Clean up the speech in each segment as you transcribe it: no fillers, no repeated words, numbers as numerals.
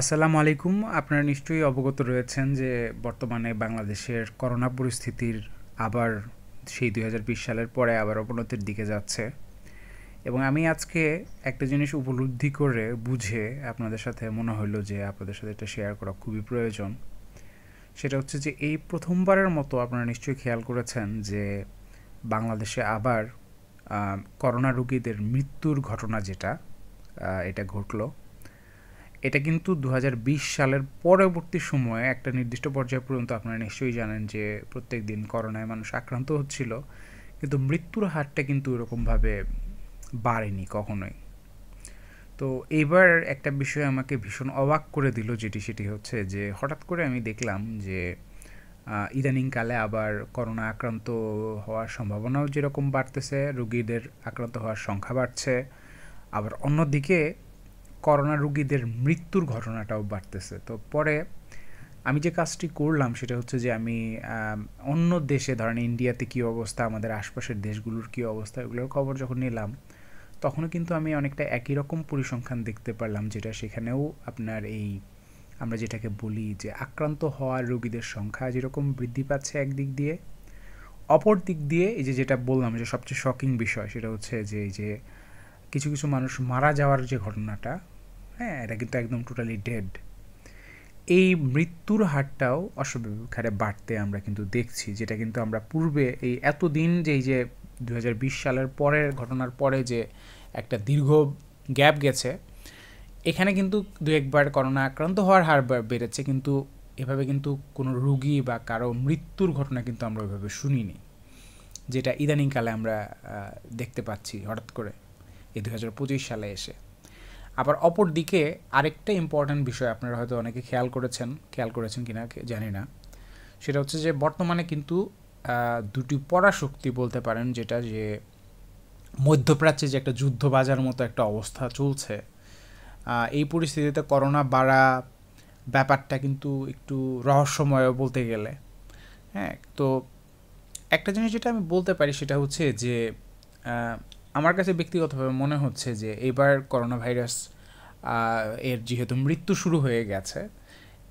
আসসালামু আলাইকুম। আপনারা নিশ্চয়ই অবগত রয়েছেন যে বর্তমানে বাংলাদেশের করোনা পরিস্থিতির আবার সেই ২০২০ সালের পরে আবার অবনতির দিকে যাচ্ছে। এবং আমি আজকে একটা জিনিস উপলব্ধি করে বুঝে আপনাদের সাথে মনে হলো যে আপনাদের সাথে এটা শেয়ার করা খুবই প্রয়োজন। সেটা হচ্ছে যে এই প্রথমবারের মতো আপনারা নিশ্চয়ই খেয়াল করেছেন যে বাংলাদেশে আবার করোনা রোগীদের মৃত্যুর ঘটনা যেটা এটা ঘটলো। এটা কিন্তু ২০২০ সালের পরবর্তী সময়ে একটা নির্দিষ্ট পর্যায় পর্যন্ত আপনারা নিশ্চয়ই জানেন যে প্রত্যেক দিন করোনায় মানুষ আক্রান্ত হচ্ছিল, কিন্তু মৃত্যুর হারটা কিন্তু এরকমভাবে বাড়েনি কখনোই। তো এইবার একটা বিষয় আমাকে ভীষণ অবাক করে দিল, সেটি হচ্ছে যে হঠাৎ করে আমি দেখলাম যে ইদানিংকালে আবার করোনা আক্রান্ত হওয়ার সম্ভাবনাও যেরকম বাড়তেছে, রোগীদের আক্রান্ত হওয়ার সংখ্যা বাড়ছে, আবার অন্যদিকে করোনা রোগীদের মৃত্যুর ঘটনাটাও বাড়তেছে। তো পরে আমি যে কাজটি করলাম সেটা হচ্ছে যে আমি অন্য দেশে, ধরেন ইন্ডিয়াতে কী অবস্থা, আমাদের আশপাশের দেশগুলোর কী অবস্থা, এগুলোর খবর যখন নিলাম তখনও কিন্তু আমি অনেকটা একই রকম পরিসংখ্যান দেখতে পারলাম, যেটা সেখানেও আপনার এই আমরা যেটাকে বলি যে আক্রান্ত হওয়া রোগীদের সংখ্যা যেরকম বৃদ্ধি পাচ্ছে একদিক দিয়ে, অপর দিক দিয়ে এই যে যেটা বললাম যে সবচেয়ে শকিং বিষয় সেটা হচ্ছে যে এই যে কিছু কিছু মানুষ মারা যাওয়ার যে ঘটনাটা, হ্যাঁ, এটা কিন্তু একদম টোটালি ডেড। এই মৃত্যুর হারটাও অস্বাভাবিক হারে বাড়তে আমরা কিন্তু দেখছি, যেটা কিন্তু আমরা পূর্বে এই এতদিন যে এই যে ২০২০ সালের পরের ঘটনার পরে যে একটা দীর্ঘ গ্যাপ গেছে, এখানে কিন্তু দু একবার করোনা আক্রান্ত হওয়ার হার বেড়েছে, কিন্তু এভাবে কিন্তু কোনো রুগী বা কারো মৃত্যুর ঘটনা কিন্তু আমরা ওইভাবে শুনিনি, যেটা ইদানিংকালে আমরা দেখতে পাচ্ছি হঠাৎ করে এই ২০২৫ সালে এসে। আবার অপর দিকে আরেকটা ইম্পর্ট্যান্ট বিষয় আপনারা হয়তো অনেকে খেয়াল করেছেন কিনা জানি না, সেটা হচ্ছে যে বর্তমানে কিন্তু দুটি পরাশক্তি বলতে পারেন, যেটা যে মধ্যপ্রাচ্যে যে একটা যুদ্ধ বাজার মতো একটা অবস্থা চলছে, এই পরিস্থিতিতে করোনা বাড়া ব্যাপারটা কিন্তু একটু রহস্যময় বলতে গেলে। হ্যাঁ, তো একটা জিনিস যেটা আমি বলতে পারি সেটা হচ্ছে যে আমার কাছে ব্যক্তিগতভাবে মনে হচ্ছে যে এবার করোনা ভাইরাস এর যেহেতু মৃত্যু শুরু হয়ে গেছে,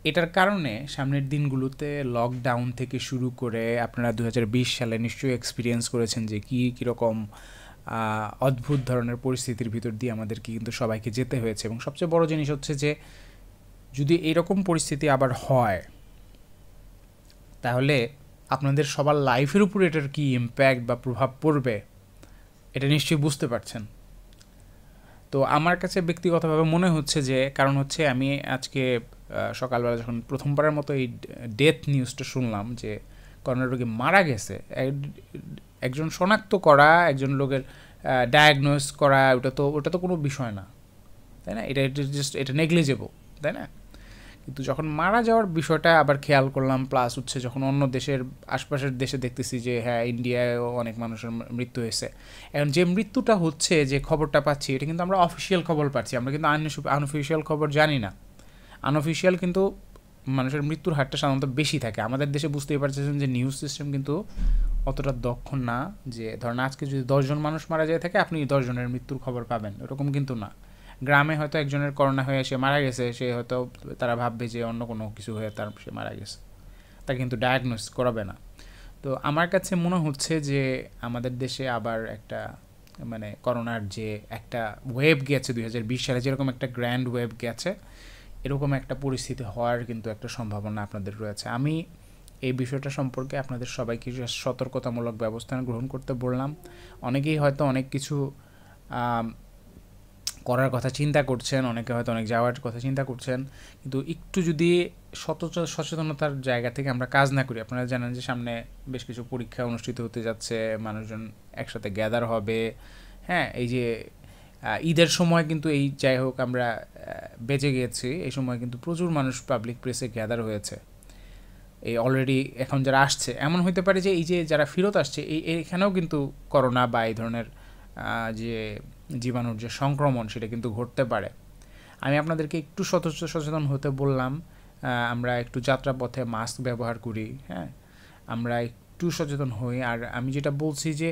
এটার কারণে সামনের দিনগুলোতে লকডাউন থেকে শুরু করে আপনারা ২০২০ সালে নিশ্চয়ই এক্সপিরিয়েন্স করেছেন যে কীরকম অদ্ভুত ধরনের পরিস্থিতির ভিতর দিয়ে আমাদেরকে কিন্তু সবাইকে যেতে হয়েছে। এবং সবচেয়ে বড় জিনিস হচ্ছে যে যদি এরকম পরিস্থিতি আবার হয় তাহলে আপনাদের সবার লাইফের উপর এটার কী ইম্প্যাক্ট বা প্রভাব পড়বে এটা নিশ্চয়ই বুঝতে পারছেন। তো আমার কাছে ব্যক্তিগতভাবে মনে হচ্ছে যে, কারণ হচ্ছে আমি আজকে সকালবেলা যখন প্রথমবারের মতো এই ডেথ নিউজটা শুনলাম যে করোনা রোগী মারা গেছে, একজন শনাক্ত করা, একজন লোকের ডায়াগনোস করা, ওটা তো কোনো বিষয় না, তাই না? এটা জাস্ট এটা নেগলিজেবল, তাই না? কিন্তু যখন মারা যাওয়ার বিষয়টা আবার খেয়াল করলাম, প্লাস হচ্ছে যখন অন্য দেশের আশপাশের দেশে দেখতেছি যে হ্যাঁ ইন্ডিয়ায়ও অনেক মানুষের মৃত্যু হয়েছে, এখন যে মৃত্যুটা হচ্ছে, যে খবরটা পাচ্ছি, এটা কিন্তু আমরা অফিসিয়াল খবর পাচ্ছি, আমরা কিন্তু আনঅফিসিয়াল খবর জানি না। আনঅফিসিয়াল কিন্তু মানুষের মৃত্যুর হারটা সাধারণত বেশি থাকে। আমাদের দেশে বুঝতেই পারছেন যে নিউজ সিস্টেম কিন্তু অতটা দক্ষ না, যে ধরেন আজকে যদি ১০ জন মানুষ মারা যায় থাকে আপনি ১০ জনের মৃত্যুর খবর পাবেন, এরকম কিন্তু না। গ্রামে হয়তো একজনের করোনা হয়ে সে মারা গেছে, সে হয়তো তারা ভাববে যে অন্য কোনো কিছু হয়ে সে মারা গেছে, তাকে কিন্তু ডায়াগনোস করাবে না। তো আমার কাছে মনে হচ্ছে যে আমাদের দেশে আবার একটা মানে করোনার যে একটা ওয়েভ গেছে ২০২০ সালে, যেরকম একটা গ্র্যান্ড ওয়েভ গেছে, এরকম একটা পরিস্থিতি হওয়ার কিন্তু একটা সম্ভাবনা আপনাদের রয়েছে। আমি এই বিষয়টা সম্পর্কে আপনাদের সবাইকে সতর্কতামূলক ব্যবস্থা গ্রহণ করতে বললাম। অনেকেই হয়তো অনেক কিছু করার কথা চিন্তা করছেন, অনেকে হয়তো অনেক যাওয়ার কথা চিন্তা করছেন, কিন্তু একটু যদি সচেতনতার জায়গা থেকে আমরা কাজ না করি, আপনারা জানেন যে সামনে বেশ কিছু পরীক্ষা অনুষ্ঠিত হতে যাচ্ছে, মানুষজন একসাথে গ্যাদার হবে, হ্যাঁ, এই যে ঈদের সময় কিন্তু এই যাই হোক আমরা বেঁচে গিয়েছি, এই সময় কিন্তু প্রচুর মানুষ পাবলিক প্লেসে গ্যাদার হয়েছে। এই অলরেডি এখন যারা আসছে, এমন হতে পারে যে এই যে যারা ফেরত আসছে এখানেও কিন্তু করোনা বা এই ধরনের যে জীবাণুর যে সংক্রমণ সেটা কিন্তু ঘটতে পারে। আমি আপনাদেরকে একটু সচেতন হতে বললাম, আমরা একটু যাত্রাপথে মাস্ক ব্যবহার করি, হ্যাঁ, আমরা একটু সচেতন হই। আর আমি যেটা বলছি যে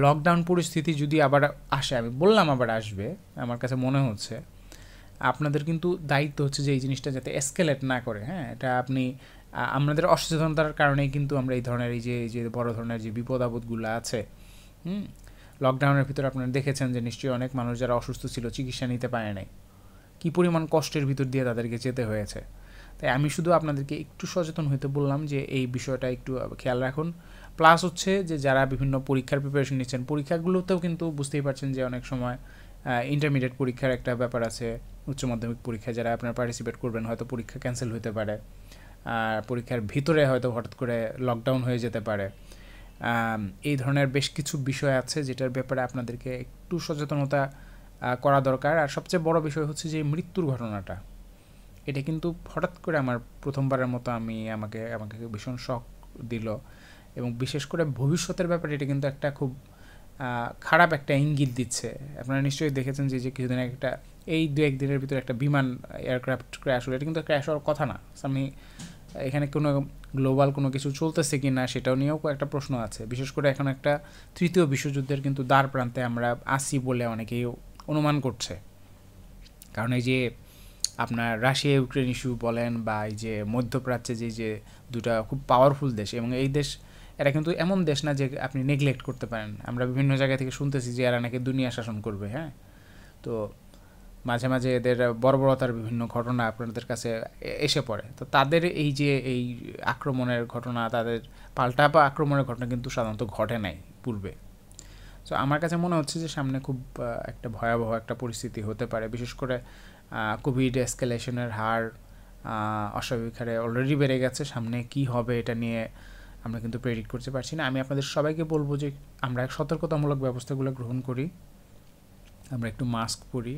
লকডাউন পরিস্থিতি যদি আবার আসে, আমি বললাম আবার আসবে, আমার কাছে মনে হচ্ছে আপনাদের কিন্তু দায়িত্ব হচ্ছে যে এই জিনিসটা যাতে এসকেলেট না করে, হ্যাঁ, এটা আপনি আমাদের অসচেতনতার কারণেই কিন্তু আমরা এই ধরনের এই যে বড় ধরনের যে বিপদ আপদগুলো আছে, লকডাউনের ভিতরে আপনারা দেখেছেন যে নিশ্চয়ই অনেক মানুষ যারা অসুস্থ ছিল চিকিৎসা নিতে পারে নাই, কী পরিমাণ কষ্টের ভিতর দিয়ে তাদেরকে যেতে হয়েছে। তাই আমি শুধু আপনাদেরকে একটু সচেতন হতে বললাম যে এই বিষয়টা একটু খেয়াল রাখুন। প্লাস হচ্ছে যে যারা বিভিন্ন পরীক্ষার প্রিপারেশন নিচ্ছেন, পরীক্ষাগুলোতেও কিন্তু বুঝতেই পারছেন যে অনেক সময় ইন্টারমিডিয়েট পরীক্ষার একটা ব্যাপার আছে, উচ্চ মাধ্যমিক পরীক্ষায় যারা আপনারা পার্টিসিপেট করবেন হয়তো পরীক্ষা ক্যান্সেল হতে পারে, আর পরীক্ষার ভিতরে হয়তো হঠাৎ করে লকডাউন হয়ে যেতে পারে। এই ধরনের বেশ কিছু বিষয় আছে যেটার ব্যাপারে আপনাদেরকে একটু সচেতনতা করা দরকার। আর সবচেয়ে বড় বিষয় হচ্ছে যে মৃত্যুর ঘটনাটা, এটা কিন্তু হঠাৎ করে আমার প্রথমবারের মতো আমাকে ভীষণ শক দিল, এবং বিশেষ করে ভবিষ্যতের ব্যাপারে এটা কিন্তু একটা খুব খারাপ একটা ইঙ্গিত দিচ্ছে। আপনারা নিশ্চয়ই দেখেছেন যে কিছুদিন একটা এই 2-1 দিনের ভিতরে একটা বিমান এয়ারক্রাফট ক্র্যাশ হলো, এটা কিন্তু ক্র্যাশ হওয়ার কথা না। আমি এখানে কোনো গ্লোবাল কোনো কিছু চলতেছে কি না সেটাও নিয়েও একটা প্রশ্ন আছে। বিশেষ করে এখন একটা তৃতীয় বিশ্বযুদ্ধের কিন্তু দ্বার প্রান্তে আমরা আসি বলে অনেকেই অনুমান করছে। কারণ এই যে আপনার রাশিয়া ইউক্রেন ইস্যু বলেন বা এই যে মধ্যপ্রাচ্যে যে দুটা খুব পাওয়ারফুল দেশ, এবং এই দেশ এরা কিন্তু এমন দেশ না যে আপনি নেগলেক্ট করতে পারেন। আমরা বিভিন্ন জায়গা থেকে শুনতেছি যে এরা নাকি দুনিয়া শাসন করবে, হ্যাঁ। তো মাঝে মাঝে এদের বর্বরতার বিভিন্ন ঘটনা আপনাদের কাছে এসে পড়ে। তো তাদের এই যে এই আক্রমণের ঘটনা, তাদের পাল্টা বা আক্রমণের ঘটনা কিন্তু সাধারণত ঘটে নাই পূর্বে। সো আমার কাছে মনে হচ্ছে যে সামনে খুব একটা ভয়াবহ একটা পরিস্থিতি হতে পারে। বিশেষ করে কোভিড এসকেলেশনের হার অস্বাভাবিক হারে অলরেডি বেড়ে গেছে। সামনে কি হবে এটা নিয়ে আমরা কিন্তু প্রেডিক্ট করতে পারছি না। আমি আপনাদের সবাইকে বলবো যে আমরা সতর্কতামূলক ব্যবস্থাগুলো গ্রহণ করি, আমরা একটু মাস্ক পরি।